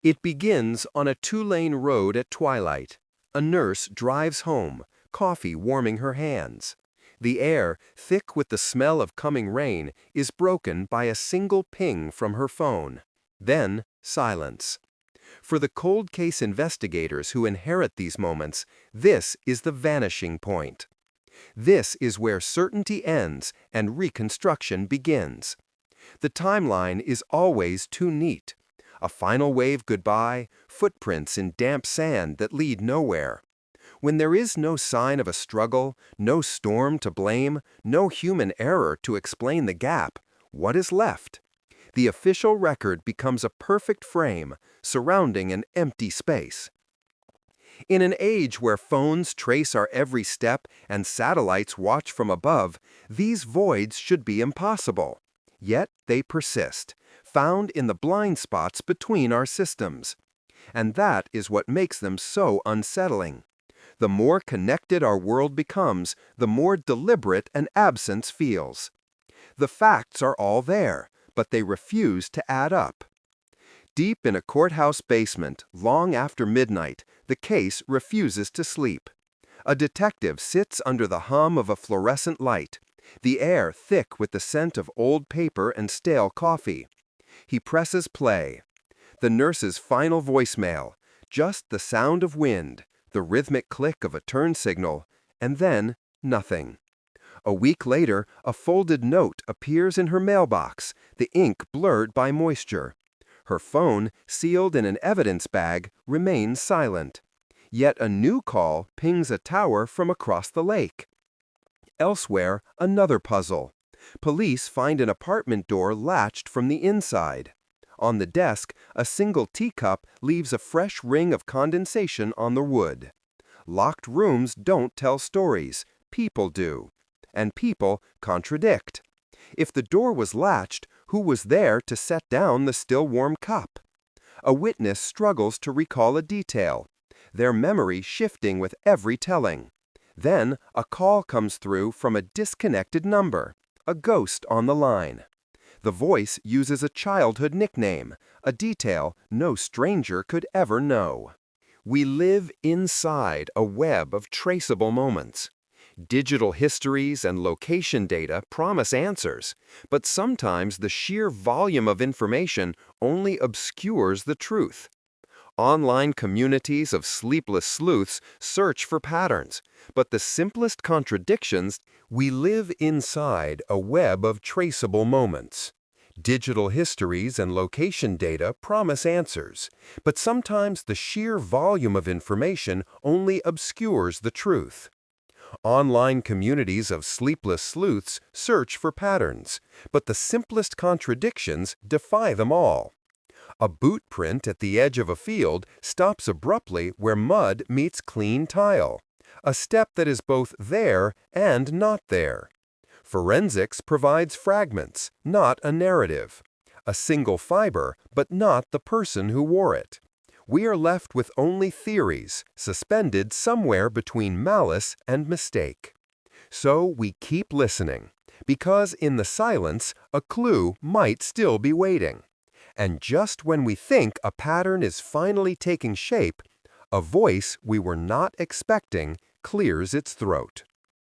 It begins on a two-lane road at twilight. A nurse drives home, coffee warming her hands. The air, thick with the smell of coming rain, is broken by a single ping from her phone. Then, silence. For the cold case investigators who inherit these moments, this is the vanishing point. This is where certainty ends and reconstruction begins. The timeline is always too neat. A final wave goodbye, footprints in damp sand that lead nowhere. When there is no sign of a struggle, no storm to blame, no human error to explain the gap, what is left? The official record becomes a perfect frame, surrounding an empty space. In an age where phones trace our every step and satellites watch from above, these voids should be impossible. Yet they persist, found in the blind spots between our systems. And that is what makes them so unsettling. The more connected our world becomes, the more deliberate an absence feels. The facts are all there, but they refuse to add up. Deep in a courthouse basement, long after midnight, the case refuses to sleep. A detective sits under the hum of a fluorescent light, the air thick with the scent of old paper and stale coffee. He presses play. The nurse's final voicemail, just the sound of wind, the rhythmic click of a turn signal, and then nothing. A week later, a folded note appears in her mailbox, the ink blurred by moisture. Her phone, sealed in an evidence bag, remains silent. Yet a new call pings a tower from across the lake. Elsewhere, another puzzle. Police find an apartment door latched from the inside. On the desk, a single teacup leaves a fresh ring of condensation on the wood. Locked rooms don't tell stories, people do. And people contradict. If the door was latched, who was there to set down the still warm cup? A witness struggles to recall a detail, their memory shifting with every telling. Then a call comes through from a disconnected number, a ghost on the line. The voice uses a childhood nickname, a detail no stranger could ever know. We live inside a web of traceable moments. Digital histories and location data promise answers, but sometimes the sheer volume of information only obscures the truth. Online communities of sleepless sleuths search for patterns, but the simplest contradictions. We live inside a web of traceable moments. Digital histories and location data promise answers, but sometimes the sheer volume of information only obscures the truth. Online communities of sleepless sleuths search for patterns, but the simplest contradictions defy them all. A boot print at the edge of a field stops abruptly where mud meets clean tile, a step that is both there and not there. Forensics provides fragments, not a narrative. A single fiber, but not the person who wore it. We are left with only theories, suspended somewhere between malice and mistake. So we keep listening, because in the silence, a clue might still be waiting. And just when we think a pattern is finally taking shape, a voice we were not expecting clears its throat.